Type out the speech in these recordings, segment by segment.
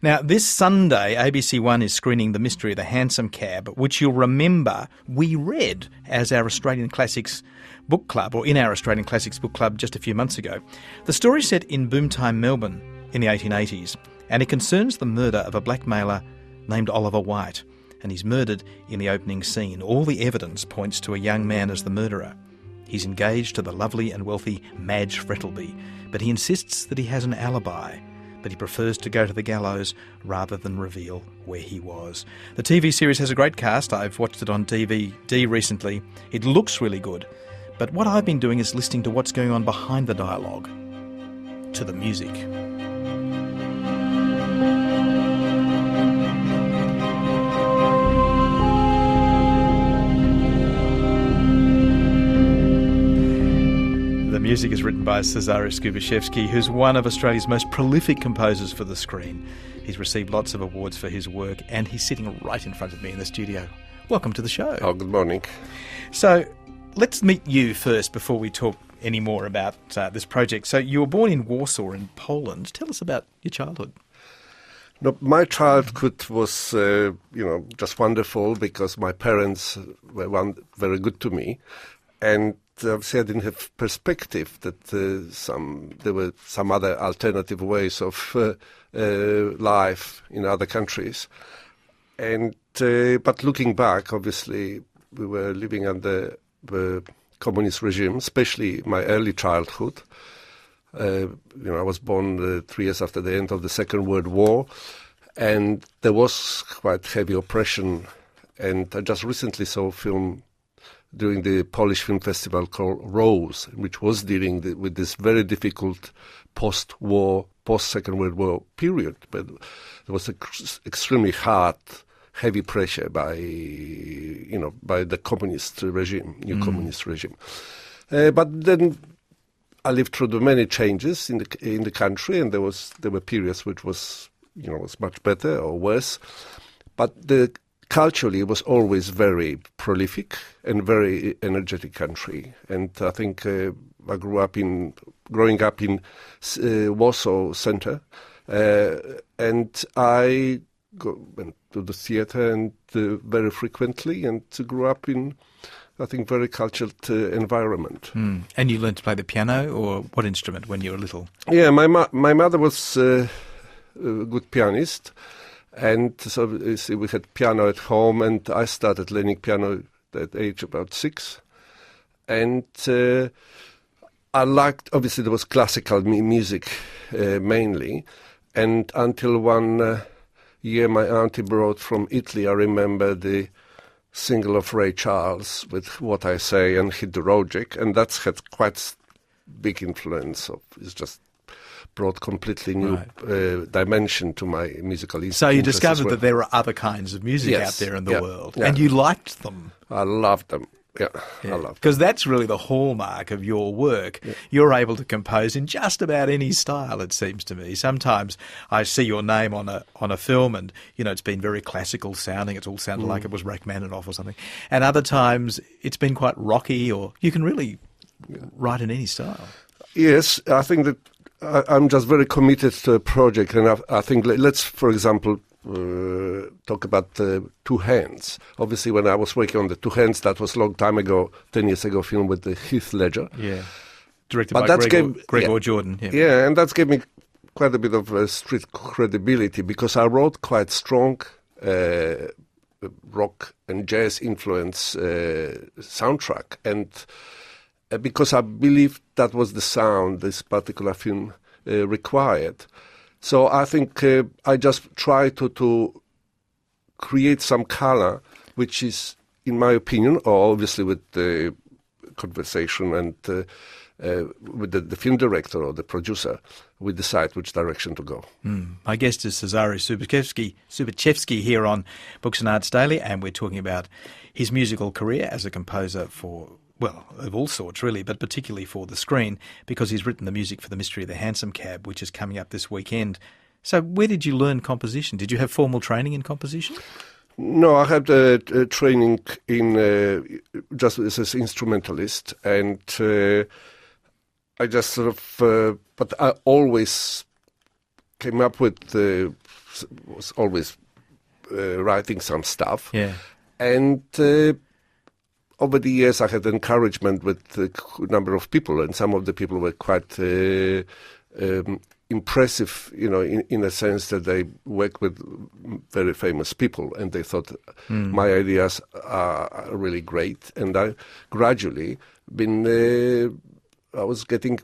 Now, this Sunday, ABC One is screening The Mystery of the Hansom Cab, which you'll remember we read as our Australian Classics Book Club, or in our Australian Classics Book Club just a few months ago. The story's set in boomtime Melbourne in the 1880s, and it concerns the murder of a blackmailer named Oliver White, and he's murdered in the opening scene. All the evidence points to a young man as the murderer. He's engaged to the lovely and wealthy Madge Frettlby, but he insists that he has an alibi, but he prefers to go to the gallows rather than reveal where he was. The TV series has a great cast. I've watched it on DVD recently. It looks really good, but what I've been doing is listening to what's going on behind the dialogue, to the music. The music is written by Cezary Skubashevsky, who's one of Australia's most prolific composers for the screen. He's received lots of awards for his work, and he's sitting right in front of me in the studio. Welcome to the show. Oh, good morning. So, let's meet you first before we talk any more about this project. So, you were born in Warsaw in Poland. Tell us about your childhood. No, my childhood was, just wonderful because my parents were very good to me, and obviously I didn't have perspective that there were some other alternative ways of life in other countries. And but looking back, obviously we were living under the communist regime, especially my early childhood. I was born 3 years after the end of the Second World War, and there was quite heavy oppression. And I just recently saw a film during the Polish Film Festival called Rose, which was dealing with this very difficult post-war, post-Second World War period. But there was extremely hard, heavy pressure by the communist regime, communist regime. But then I lived through the many changes in the country, and there were periods which was much better or worse. But culturally, it was always very prolific and very energetic country. And I think I growing up in Warsaw Center, and I went to the theater and very frequently, and grew up in, I think, very cultured environment. And you learned to play the piano, or what instrument when you were little? Yeah, my mother was a good pianist. And so we had piano at home, and I started learning piano at age about 6. And I liked, obviously there was classical music mainly, and until one year my auntie brought from Italy, I remember the single of Ray Charles with What I Say and Hit the Road Jack, and that's had quite big influence. It's just brought completely new dimension to my musical interest. So you discovered that there are other kinds of music out there in the world, and you liked them. I loved them. I loved them. Because that's really the hallmark of your work. Yeah. You're able to compose in just about any style, it seems to me. Sometimes I see your name on a film and, it's been very classical sounding. It's all sounded like it was Rachmaninoff or something. And other times it's been quite rocky, or you can really write in any style. Yes, I think that I'm just very committed to a project, and I think let's, for example, talk about Two Hands. Obviously, when I was working on the Two Hands, that was a long time ago, 10 years ago, film with Heath Ledger. Yeah, directed by Gregor Jordan. Yeah, and that gave me quite a bit of street credibility because I wrote quite strong rock and jazz influence soundtrack, and because I believed that was the sound this particular film required. So I think I just try to create some color, which is, in my opinion, or obviously with the conversation and with the film director or the producer, we decide which direction to go. My guest is Cezary Skubashevsky here on Books and Arts Daily, and we're talking about his musical career as a composer for, well, of all sorts really, but particularly for the screen, because he's written the music for The Mystery of the Hansom Cab, which is coming up this weekend. So where did you learn composition? Did you have formal training in composition? No, I had training in just as an instrumentalist, and I just sort of, but I always came up with was always writing some stuff. Yeah. And over the years, I had encouragement with a number of people, and some of the people were quite impressive, in a sense that they work with very famous people, and they thought my ideas are really great. And I gradually I was getting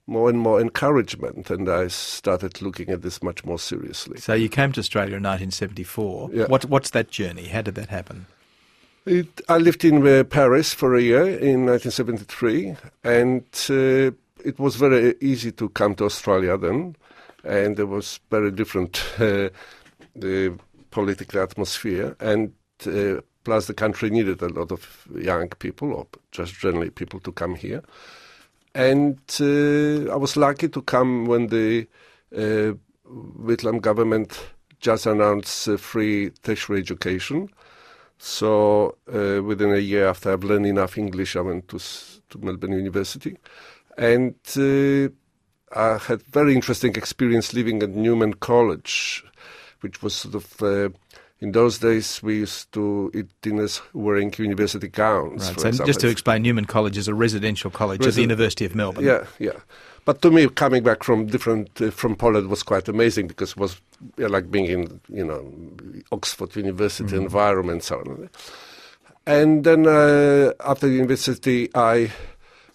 more and more encouragement, and I started looking at this much more seriously. So you came to Australia in 1974. Yeah. What's that journey? How did that happen? I lived in Paris for a year in 1973, and it was very easy to come to Australia then, and there was very different the political atmosphere, and plus the country needed a lot of young people, or just generally people, to come here. And I was lucky to come when the Whitlam government just announced free tertiary education. So within a year after I've learned enough English, I went to Melbourne University. And I had very interesting experience living at Newman College, which was sort of, in those days we used to eat dinners wearing university gowns. Right. For So example. just to explain, Newman College is a residential college at the University of Melbourne. Yeah. But to me, coming back from Poland was quite amazing, because it was like being in, Oxford University environment and so on. And then after the university, I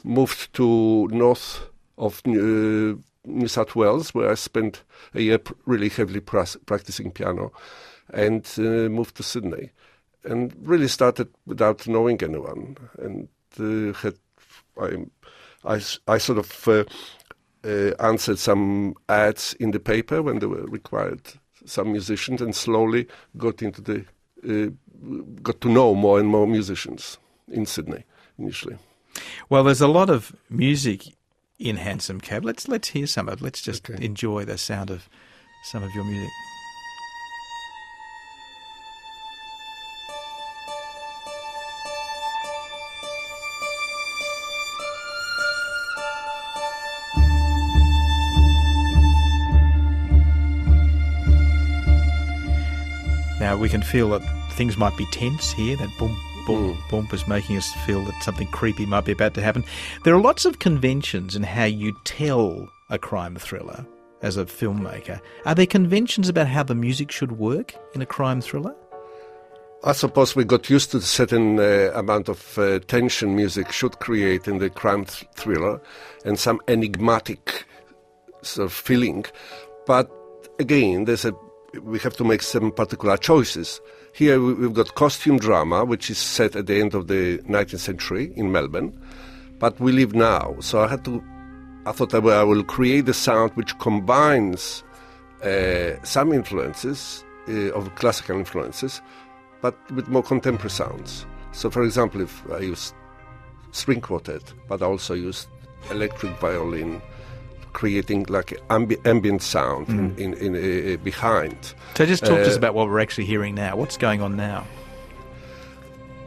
moved to north of New South Wales, where I spent a year really heavily practicing piano, and moved to Sydney, and really started without knowing anyone, and I sort of answered some ads in the paper when they were required some musicians, and slowly got to know more and more musicians in Sydney initially. Well, there's a lot of music in Handsome Cab. Let's hear some of it. Let's just enjoy the sound of some of your music. Now, we can feel that things might be tense here. That boom, boom, boom is making us feel that something creepy might be about to happen. There are lots of conventions in how you tell a crime thriller as a filmmaker. Are there conventions about how the music should work in a crime thriller? I suppose we got used to a certain amount of tension music should create in the crime thriller, and some enigmatic sort of feeling. But again, we have to make some particular choices. Here we've got costume drama, which is set at the end of the 19th century in Melbourne, but we live now. So I thought I will create a sound which combines some influences of classical influences, but with more contemporary sounds. So, for example, if I used string quartet, but I also used electric violin, creating like ambient sound in behind. So just talk to us about what we're actually hearing now. What's going on now?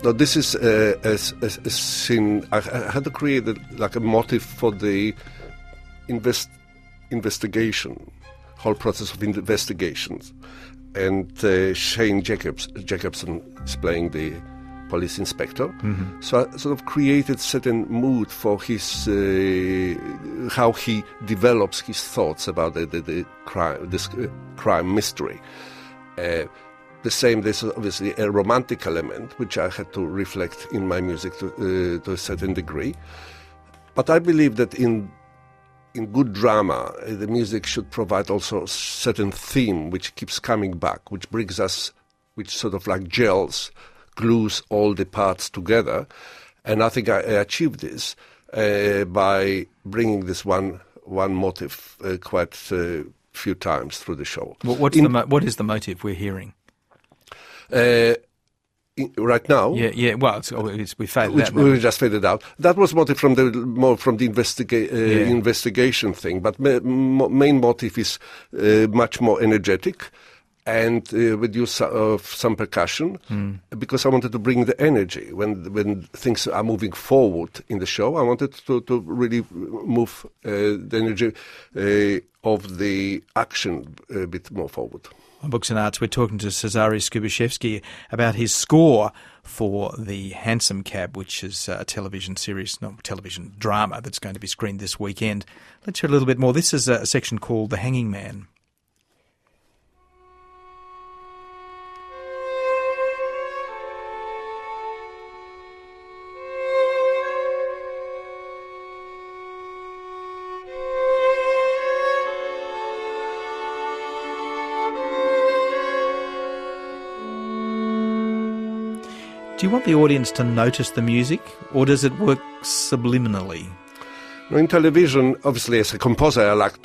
No, this is a scene. I had to create like a motive for the investigation, whole process of investigations. And Shane Jacobson is playing the police inspector. So I sort of created certain mood for his how he develops his thoughts about the crime, this crime mystery. The same, there's obviously a romantic element which I had to reflect in my music to a certain degree. But I believe that in good drama, the music should provide also a certain theme which keeps coming back, which brings us, which sort of like gels, glues all the parts together. And I think I achieved this by bringing this one motive quite a few times through the show. What is the motive we're hearing? Right now, yeah. Well, we faded out. We just faded out. That was motive from the investigation thing. But main motive is much more energetic, and with use of some percussion, because I wanted to bring the energy. When things are moving forward in the show, I wanted to really move the energy of the action a bit more forward. On Books and Arts, we're talking to Cezary Skubiszewski about his score for The Hansom Cab, which is a television series, not television drama, that's going to be screened this weekend. Let's hear a little bit more. This is a section called The Hanging Man. Do you want the audience to notice the music, or does it work subliminally? In television, obviously, as a composer, I like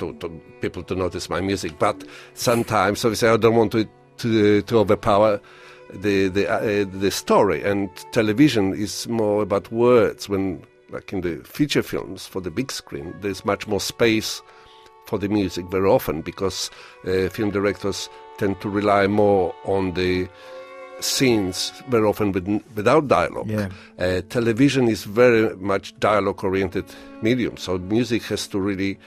people to notice my music, but sometimes, obviously, I don't want to overpower the story. And television is more about words. When, like in the feature films for the big screen, there's much more space for the music very often, because film directors tend to rely more on the scenes very often without dialogue. Yeah. Television is very much dialogue-oriented medium, so music has to really,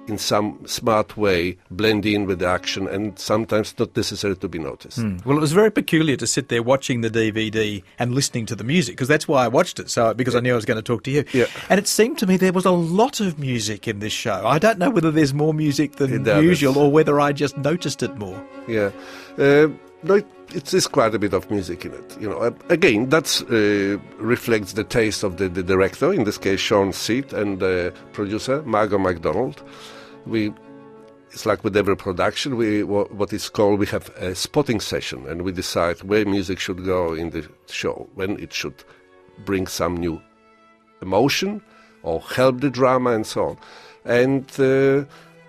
in some smart way, blend in with the action, and sometimes not necessary to be noticed. Well, it was very peculiar to sit there watching the DVD and listening to the music, because that's why I watched it, because I knew I was going to talk to you. Yeah. And it seemed to me there was a lot of music in this show. I don't know whether there's more music than usual or whether I just noticed it more. Yeah. No, it is quite a bit of music in it. Again, that reflects the taste of the director, in this case Sean Seat, and the producer Margot MacDonald. It's like with every production, we have a spotting session, and we decide where music should go in the show, when it should bring some new emotion or help the drama and so on. And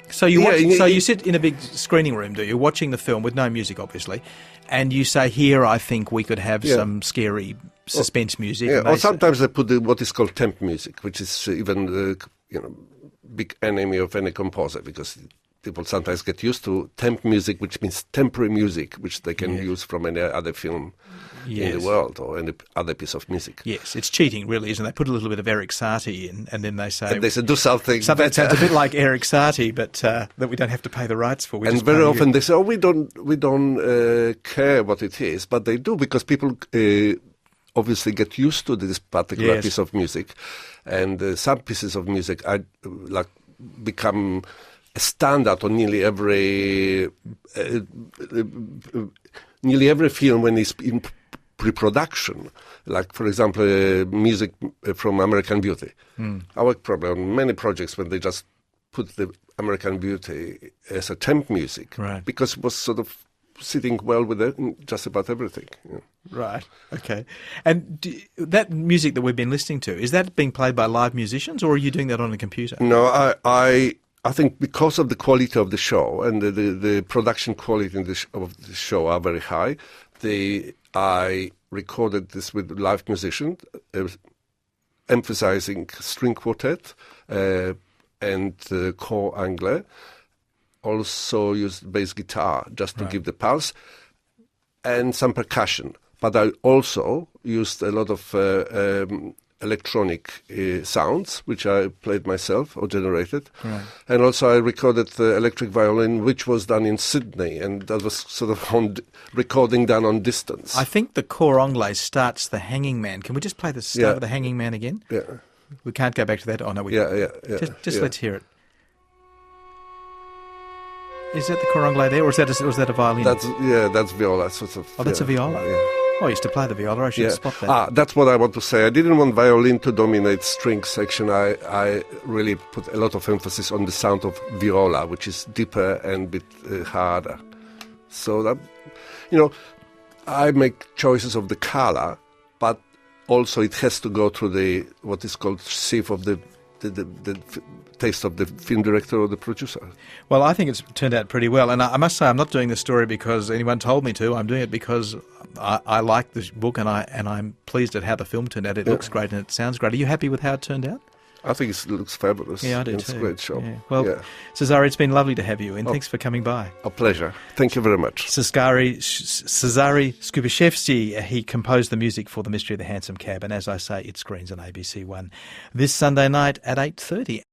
So you sit in a big screening room, do you, watching the film with no music, obviously, and you say, here I think we could have some scary suspense music. Yeah, or sometimes they put what is called temp music, which is even big enemy of any composer, because people sometimes get used to temp music, which means temporary music, which they can use from any other film in the world or any other piece of music. Yes, it's cheating, really, isn't it? They put a little bit of Erik Satie in, and then they say... And they say, do something that sounds a bit like Erik Satie, but that we don't have to pay the rights for. And very often they say, we don't care what it is, but they do, because people obviously get used to this particular piece of music, and some pieces of music become a standard on nearly every film when it's in pre-production. Like, for example, music from American Beauty. I work probably on many projects when they just put the American Beauty as a temp music, because it was sort of sitting well with just about everything. Yeah. Right, okay. And that music that we've been listening to, is that being played by live musicians, or are you doing that on a computer? No, I think because of the quality of the show and the production quality of the show are very high, I recorded this with live musicians, emphasizing string quartet and cor anglais. Also used bass guitar just to give the pulse, and some percussion. But I also used a lot of electronic sounds, which I played myself or generated. And also I recorded the electric violin, which was done in Sydney, and that was sort of recording done on distance. I think the cor anglais starts The Hanging Man. Can we just play the start of The Hanging Man again? Yeah. We can't go back to that? Oh, no, we Just let's hear it. Is that the cor anglais there, or was that a violin? That's viola, sort of. Oh, that's a viola? Yeah. Oh, I used to play the viola. I should spot that. That's what I want to say. I didn't want violin to dominate string section. I really put a lot of emphasis on the sound of viola, which is deeper and a bit harder. So that, I make choices of the color, but also it has to go through what is called sieve of the taste of the film director or the producer. Well, I think it's turned out pretty well, and I must say I'm not doing this story because anyone told me to. I'm doing it because I like this book, and I'm pleased at how the film turned out. It looks great and it sounds great. Are you happy with how it turned out? I think it looks fabulous. Yeah, I do It's too. a great show. Yeah. Well, yeah. Cesare, it's been lovely to have you, and thanks for coming by. A pleasure. Thank you very much. Cesare Skubiszewski, he composed the music for The Mystery of the Handsome Cab, and as I say, it screens on ABC One this Sunday night at 8:30.